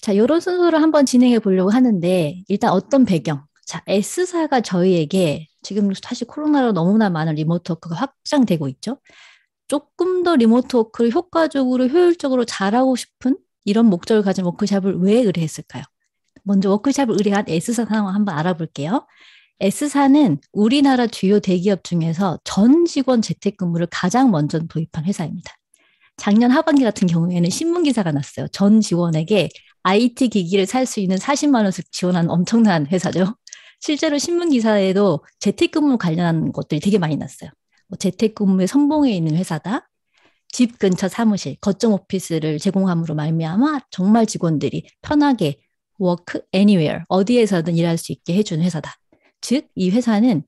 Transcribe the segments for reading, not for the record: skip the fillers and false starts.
자, 이런 순서를 한번 진행해 보려고 하는데, 일단 어떤 배경? 자, S사가 저희에게 지금 사실 코로나로 너무나 많은 리모트 워크가 확장되고 있죠. 조금 더 리모트 워크를 효과적으로, 효율적으로 잘하고 싶은 이런 목적을 가진 워크샵을 왜 의뢰했을까요? 먼저 워크샵을 의뢰한 S사 상황 한번 알아볼게요. S사는 우리나라 주요 대기업 중에서 전 직원 재택근무를 가장 먼저 도입한 회사입니다. 작년 하반기 같은 경우에는 신문 기사가 났어요. 전 직원에게 IT 기기를 살 수 있는 40만 원씩 지원하는 엄청난 회사죠. 실제로 신문 기사에도 재택근무 관련한 것들이 되게 많이 났어요. 뭐 재택근무에 선봉해 있는 회사다. 집 근처 사무실, 거점 오피스를 제공함으로 말미암아 정말 직원들이 편하게 work anywhere, 어디에서든 일할 수 있게 해주는 회사다. 즉, 이 회사는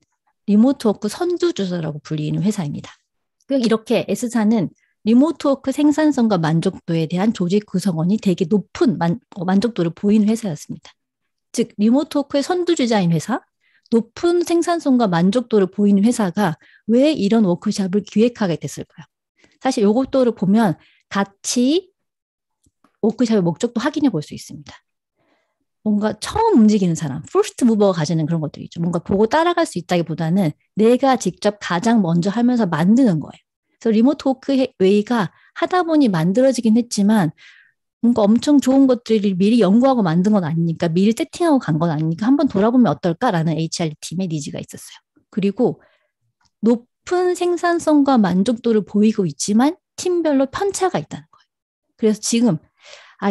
리모트 워크 선두주자라고 불리는 회사입니다. 이렇게 S사는 리모트 워크 생산성과 만족도에 대한 조직 구성원이 되게 높은 만족도를 보이는 회사였습니다. 즉, 리모트 워크의 선두주자인 회사, 높은 생산성과 만족도를 보이는 회사가 왜 이런 워크샵을 기획하게 됐을까요? 사실 이것도를 보면 같이 워크샵의 목적도 확인해 볼 수 있습니다. 뭔가 처음 움직이는 사람, 퍼스트 무버가 가지는 그런 것들이 있죠. 뭔가 보고 따라갈 수 있다기보다는 내가 직접 가장 먼저 하면서 만드는 거예요. 그래서 리모트 워크 웨이가 하다 보니 만들어지긴 했지만 뭔가 엄청 좋은 것들을 미리 연구하고 만든 건 아니니까, 미리 세팅하고 간 건 아니니까 한번 돌아보면 어떨까라는 HR팀의 니즈가 있었어요. 그리고 높은 생산성과 만족도를 보이고 있지만 팀별로 편차가 있다는 거예요. 그래서 지금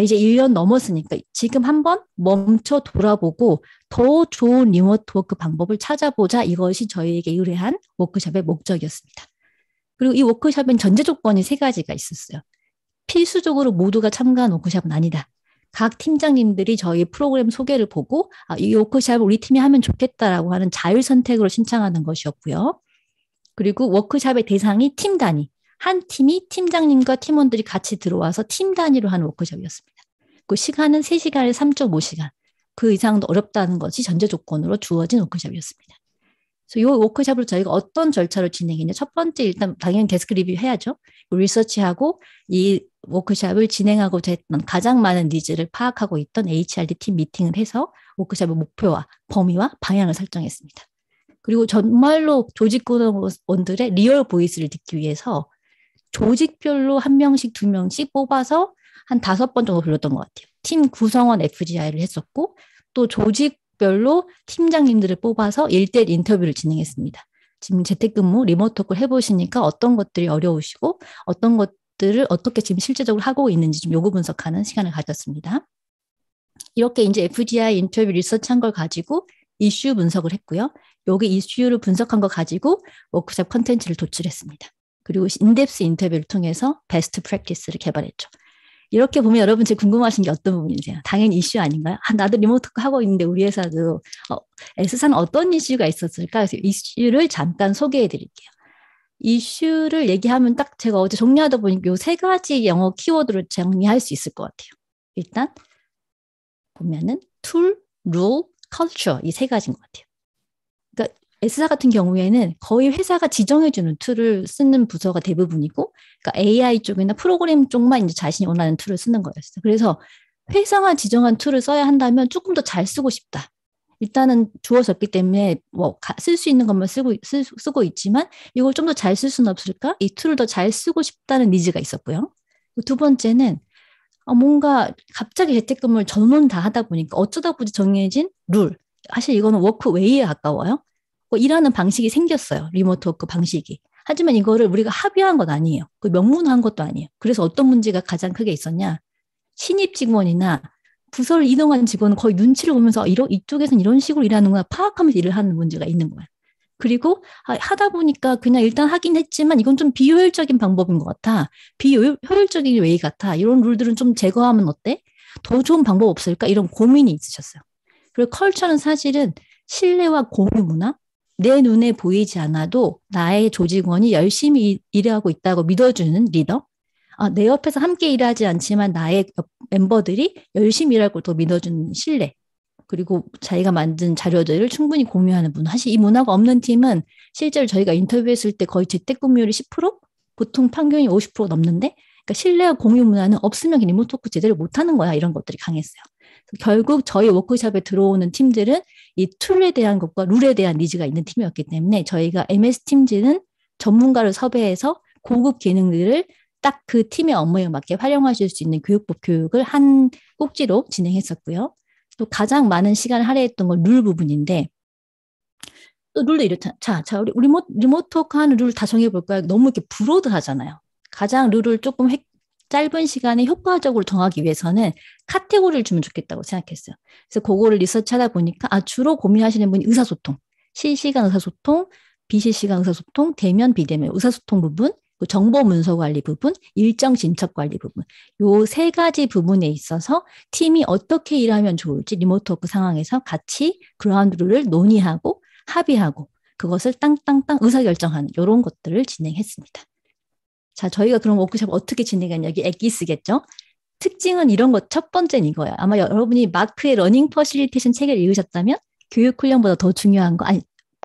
이제 1년 넘었으니까 지금 한번 멈춰 돌아보고 더 좋은 리모트 워크 방법을 찾아보자. 이것이 저희에게 의뢰한 워크숍의 목적이었습니다. 그리고 이 워크숍엔 전제 조건이 3가지가 있었어요. 필수적으로 모두가 참가한 워크숍은 아니다. 각 팀장님들이 저희 프로그램 소개를 보고 이 워크숍을 우리 팀이 하면 좋겠다라고 하는 자율 선택으로 신청하는 것이었고요. 그리고 워크숍의 대상이 팀 단위. 한 팀이 팀장님과 팀원들이 같이 들어와서 팀 단위로 하는 워크숍이었습니다. 그 시간은 3시간에서 3.5시간. 그 이상도 어렵다는 것이 전제 조건으로 주어진 워크숍이었습니다. 그래서 이 워크숍을 저희가 어떤 절차로 진행했냐. 첫 번째, 일단 당연히 데스크 리뷰 해야죠. 리서치하고 이 워크숍을 진행하고자 했던 가장 많은 니즈를 파악하고 있던 HRD 팀 미팅을 해서 워크숍의 목표와 범위와 방향을 설정했습니다. 그리고 정말로 조직구성원들의 리얼 보이스를 듣기 위해서 조직별로 1명씩 2명씩 뽑아서 한 5번 정도 불렀던 것 같아요. 팀 구성원 FGI를 했었고, 또 조직별로 팀장님들을 뽑아서 1대1 인터뷰를 진행했습니다. 지금 재택근무 리모트 워크를 해보시니까 어떤 것들이 어려우시고 어떤 것들을 어떻게 지금 실제적으로 하고 있는지 좀 요구 분석하는 시간을 가졌습니다. 이렇게 이제 FGI 인터뷰 리서치한 걸 가지고 이슈 분석을 했고요. 여기 이슈를 분석한 거 가지고 워크숍 컨텐츠를 도출했습니다. 그리고 인덱스 인터뷰를 통해서 베스트 프랙티스를 개발했죠. 이렇게 보면 여러분 제일 궁금하신 게 어떤 부분이세요? 당연히 이슈 아닌가요? 나도 리모트 하고 있는데 우리 회사도 S사는 어떤 이슈가 있었을까? 그래서 이슈를 잠깐 소개해 드릴게요. 이슈를 얘기하면 딱 제가 어제 정리하다 보니까 이 3가지 영어 키워드로 정리할 수 있을 것 같아요. 일단 보면은 툴, 룰, 컬처 이 3가지인 것 같아요. 그러니까 S사 같은 경우에는 거의 회사가 지정해주는 툴을 쓰는 부서가 대부분이고, 그러니까 AI 쪽이나 프로그램 쪽만 이제 자신이 원하는 툴을 쓰는 거였어요. 그래서 회사가 지정한 툴을 써야 한다면 조금 더 잘 쓰고 싶다. 일단은 주어졌기 때문에 뭐 쓸 수 있는 것만 쓰고 있지만 이걸 좀 더 잘 쓸 수는 없을까? 이 툴을 더 잘 쓰고 싶다는 니즈가 있었고요. 2번째는 뭔가 갑자기 재택근무를 전원 다 하다 보니까 어쩌다 보니 정해진 룰. 사실 이거는 워크웨이에 가까워요. 일하는 방식이 생겼어요. 리모트 워크 방식이. 하지만 이거를 우리가 합의한 건 아니에요. 명문화한 것도 아니에요. 그래서 어떤 문제가 가장 크게 있었냐. 신입 직원이나 부서를 이동한 직원은 거의 눈치를 보면서 이쪽에서는 이런 식으로 일하는구나 파악하면서 일을 하는 문제가 있는 거예요. 그리고 하다 보니까 그냥 일단 하긴 했지만 이건 좀 비효율적인 방법인 것 같아. 비효율적인 웨이 같아. 이런 룰들은 좀 제거하면 어때? 더 좋은 방법 없을까? 이런 고민이 있으셨어요. 그리고 컬처는 사실은 신뢰와 공유 문화? 내 눈에 보이지 않아도 나의 조직원이 열심히 일하고 있다고 믿어주는 리더? 내 옆에서 함께 일하지 않지만 나의 멤버들이 열심히 일할 걸 더 믿어주는 신뢰. 그리고 자기가 만든 자료들을 충분히 공유하는 문화. 사실 이 문화가 없는 팀은 실제로 저희가 인터뷰했을 때 거의 재택근무율이 10%? 보통 평균이 50% 넘는데, 그러니까 신뢰와 공유 문화는 없으면 리모트 워크 제대로 못하는 거야. 이런 것들이 강했어요. 결국 저희 워크숍에 들어오는 팀들은 이 툴에 대한 것과 룰에 대한 니즈가 있는 팀이었기 때문에 저희가 MS 팀즈는 전문가를 섭외해서 고급 기능들을 딱 그 팀의 업무에 맞게 활용하실 수 있는 교육법 교육을 한 꼭지로 진행했었고요. 또 가장 많은 시간을 할애했던 건 룰 부분인데 또 룰도 이렇다. 우리 리모트 워크 하는 룰 다 정해볼까요? 너무 이렇게 브로드하잖아요. 가장 룰을 조금 짧은 시간에 효과적으로 정하기 위해서는 카테고리를 주면 좋겠다고 생각했어요. 그래서 그거를 리서치하다 보니까 주로 고민하시는 분이 의사소통, 실시간 의사소통, 비실시간 의사소통, 대면, 비대면 의사소통 부분, 정보 문서 관리 부분, 일정 진척 관리 부분. 요 세 가지 부분에 있어서 팀이 어떻게 일하면 좋을지 리모트 워크 상황에서 같이 그라운드 룰을 논의하고 합의하고 그것을 땅땅땅 의사결정하는 이런 것들을 진행했습니다. 자, 저희가 그럼 워크숍 어떻게 진행했냐? 여기 액기 쓰겠죠? 특징은 이런 것, 첫 번째는 이거예요. 아마 여러분이 마크의 러닝 퍼실리테이션 책을 읽으셨다면 교육훈련보다 더 중요한 거,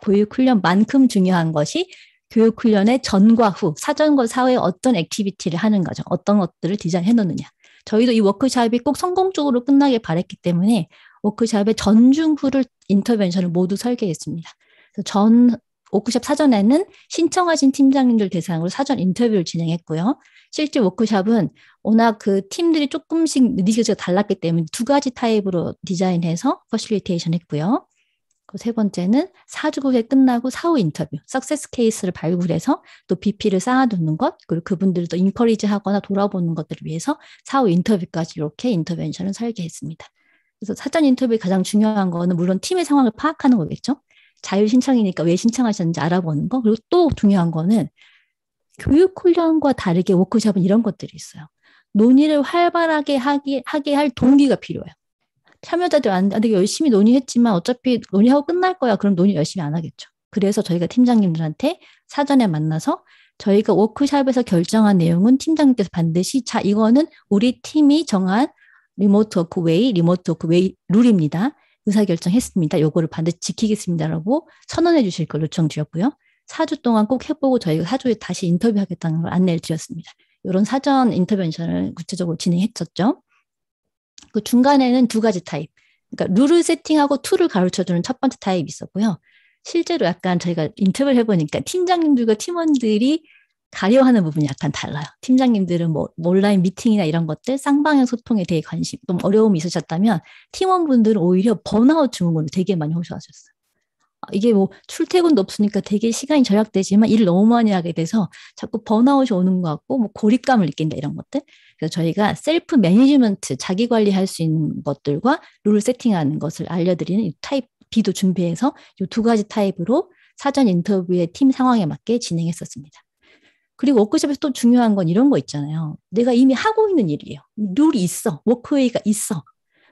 교육훈련만큼 중요한 것이 교육훈련의 전과 후, 사전과 사후에 어떤 액티비티를 하는 거죠. 어떤 것들을 디자인해 놓느냐. 저희도 이 워크숍이 꼭 성공적으로 끝나길 바랬기 때문에 워크숍의 전중 후를 인터벤션을 모두 설계했습니다. 그래서 워크숍 사전에는 신청하신 팀장님들 대상으로 사전 인터뷰를 진행했고요. 실제 워크숍은 워낙 그 팀들이 조금씩 니즈가 달랐기 때문에 두 가지 타입으로 디자인해서 퍼실리테이션 했고요. 세 번째는 4주 후에 끝나고 사후 인터뷰, 석세스 케이스를 발굴해서 또 BP를 쌓아두는 것, 그리고 그분들을 또 인커리지 하거나 돌아보는 것들을 위해서 사후 인터뷰까지 이렇게 인터벤션을 설계했습니다. 그래서 사전 인터뷰에 가장 중요한 거는 물론 팀의 상황을 파악하는 거겠죠. 자율 신청이니까 왜 신청하셨는지 알아보는 거. 그리고 또 중요한 거는 교육 훈련과 다르게 워크숍은 이런 것들이 있어요. 논의를 활발하게 하게 할 동기가 필요해요. 참여자들 되게 열심히 논의했지만 어차피 논의하고 끝날 거야. 그럼 논의 열심히 안 하겠죠. 그래서 저희가 팀장님들한테 사전에 만나서 저희가 워크숍에서 결정한 내용은 팀장님께서 반드시 이거는 우리 팀이 정한 리모트 워크 웨이 룰입니다. 의사결정했습니다. 요거를 반드시 지키겠습니다라고 선언해 주실 걸 요청 드렸고요. 4주 동안 꼭 해보고 저희가 4주에 다시 인터뷰하겠다는 걸 안내를 드렸습니다. 이런 사전 인터벤션을 구체적으로 진행했었죠. 그 중간에는 두 가지 타입. 그러니까 룰을 세팅하고 툴을 가르쳐주는 첫 번째 타입이 있었고요. 실제로 약간 저희가 인터뷰를 해보니까 팀장님들과 팀원들이 가려하는 부분이 약간 달라요. 팀장님들은 온라인 미팅이나 이런 것들, 쌍방향 소통에 대해 관심, 좀 어려움이 있으셨다면 팀원분들은 오히려 번아웃 증후군을 되게 많이 호소하셨어요. 이게 출퇴근도 없으니까 되게 시간이 절약되지만 일을 너무 많이 하게 돼서 자꾸 번아웃이 오는 것 같고 고립감을 느낀다 이런 것들. 그래서 저희가 셀프 매니지먼트, 자기 관리할 수 있는 것들과 룰을 세팅하는 것을 알려드리는 이 타입 B도 준비해서 이 두 가지 타입으로 사전 인터뷰의 팀 상황에 맞게 진행했었습니다. 그리고 워크숍에서 또 중요한 건 이런 거 있잖아요. 내가 이미 하고 있는 일이에요. 룰이 있어. 워크웨이가 있어.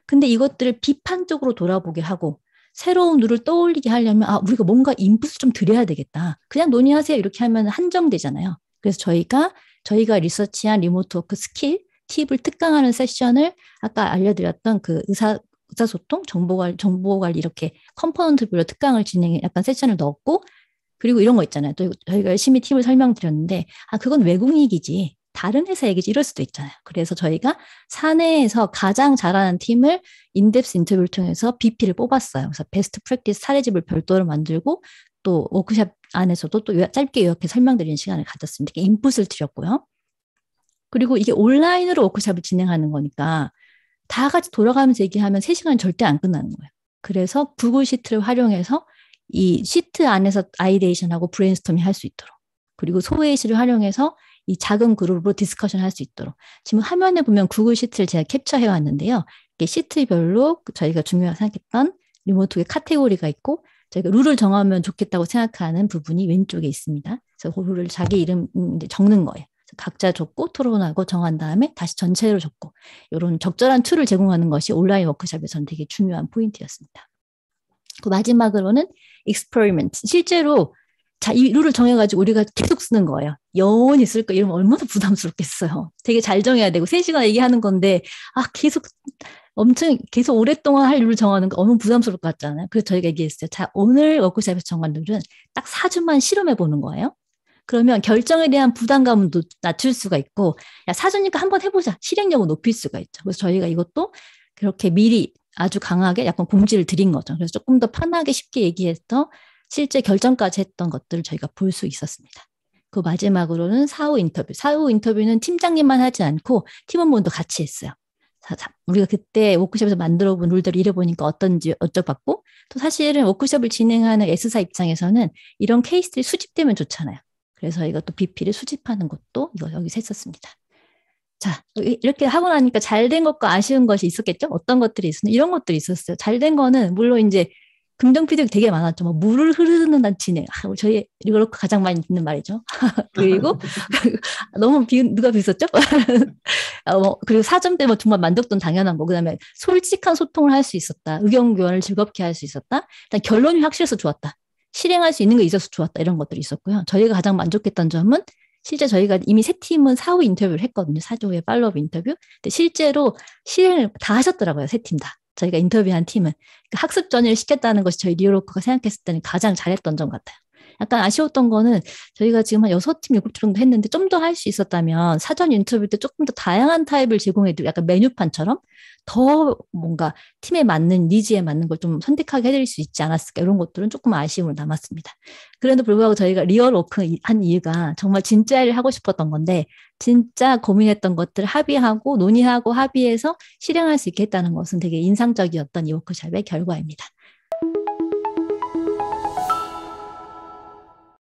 근데 이것들을 비판적으로 돌아보게 하고 새로운 룰을 떠올리게 하려면 우리가 뭔가 인풋을 좀 드려야 되겠다. 그냥 논의하세요. 이렇게 하면 한정되잖아요. 그래서 저희가 리서치한 리모트 워크 스킬, 팁을 특강하는 세션을 아까 알려드렸던 그 의사소통, 정보관리 이렇게 컴포넌트별로 특강을 진행해 약간 세션을 넣었고 그리고 이런 거 있잖아요. 또 저희가 열심히 팁을 설명드렸는데 그건 외국 얘기지. 다른 회사 얘기지 이럴 수도 있잖아요. 그래서 저희가 사내에서 가장 잘하는 팀을 인덱스 인터뷰를 통해서 BP를 뽑았어요. 그래서 베스트 프랙티스 사례집을 별도로 만들고 또 워크숍 안에서도 또 짧게 요약해 설명드리는 시간을 가졌습니다. 인풋을 드렸고요. 그리고 이게 온라인으로 워크숍을 진행하는 거니까 다 같이 돌아가면서 얘기하면 3시간 절대 안 끝나는 거예요. 그래서 구글 시트를 활용해서 이 시트 안에서 아이데이션하고 브레인스토밍 할 수 있도록 그리고 소회의실을 활용해서 이 작은 그룹으로 디스커션 할 수 있도록 지금 화면에 보면 구글 시트를 제가 캡처해 왔는데요. 이게 시트별로 저희가 중요하게 생각했던 리모트의 카테고리가 있고 저희가 룰을 정하면 좋겠다고 생각하는 부분이 왼쪽에 있습니다. 그래서 그 룰을 자기 이름 적는 거예요. 각자 적고 토론하고 정한 다음에 다시 전체로 적고 이런 적절한 툴을 제공하는 것이 온라인 워크숍에서는 되게 중요한 포인트였습니다. 그 마지막으로는 익스퍼리먼트. 실제로 이 룰을 정해가지고 우리가 계속 쓰는 거예요. 영원히 쓸 거 이러면 얼마나 부담스럽겠어요. 되게 잘 정해야 되고 3시간 얘기하는 건데 계속 오랫동안 할 룰을 정하는 거 너무 부담스러울 것 같잖아요. 그래서 저희가 얘기했어요. 오늘 워크숍에서 정한 룰은 딱 4주만 실험해 보는 거예요. 그러면 결정에 대한 부담감은 낮출 수가 있고 4주니까 한번 해보자. 실행력을 높일 수가 있죠. 그래서 저희가 이것도 그렇게 미리 아주 강하게 약간 공지를 드린 거죠. 그래서 조금 더 편하게 쉽게 얘기해서 실제 결정까지 했던 것들을 저희가 볼 수 있었습니다. 그 마지막으로는 사후 인터뷰. 사후 인터뷰는 팀장님만 하지 않고 팀원분도 같이 했어요. 우리가 그때 워크숍에서 만들어 본 룰대로 일해보니까 어떤지 여쭤봤고, 또 사실은 워크숍을 진행하는 S사 입장에서는 이런 케이스들이 수집되면 좋잖아요. 그래서 이것도 BP를 수집하는 것도 이거 여기서 했었습니다. 자, 이렇게 하고 나니까 잘 된 것과 아쉬운 것이 있었겠죠? 어떤 것들이 있었나? 이런 것들이 있었어요. 잘 된 거는 물론 이제 긍정 피드백이 되게 많았죠. 뭐 물을 흐르는 한 진행. 저희 이걸 가장 많이 듣는 말이죠. 그리고 너무 누가 비웃었죠? 그리고 사전 때뭐 정말 만족도는 당연한 거. 그다음에 솔직한 소통을 할 수 있었다. 의견 교환을 즐겁게 할 수 있었다. 일단 결론이 확실해서 좋았다. 실행할 수 있는 게 있어서 좋았다. 이런 것들이 있었고요. 저희가 가장 만족했던 점은 실제 저희가 이미 세 팀은 사후 인터뷰를 했거든요. 4조의 팔로업 인터뷰. 근데 실제로 실행을 다 하셨더라고요. 세 팀 다. 저희가 인터뷰한 팀은. 그러니까 학습 전이를 시켰다는 것이 저희 리오로커가 생각했을 때는 가장 잘했던 점 같아요. 약간 아쉬웠던 거는 저희가 지금 한 6팀, 7팀 정도 했는데 좀 더 할 수 있었다면 사전 인터뷰 때 조금 더 다양한 타입을 제공해도 약간 메뉴판처럼 더 뭔가 팀에 맞는 니즈에 맞는 걸 좀 선택하게 해드릴 수 있지 않았을까 이런 것들은 조금 아쉬움을 남았습니다. 그래도 불구하고 저희가 리얼 워크 한 이유가 정말 진짜 일을 하고 싶었던 건데 진짜 고민했던 것들 합의하고 논의하고 합의해서 실행할 수 있게 했다는 것은 되게 인상적이었던 이 워크숍의 결과입니다.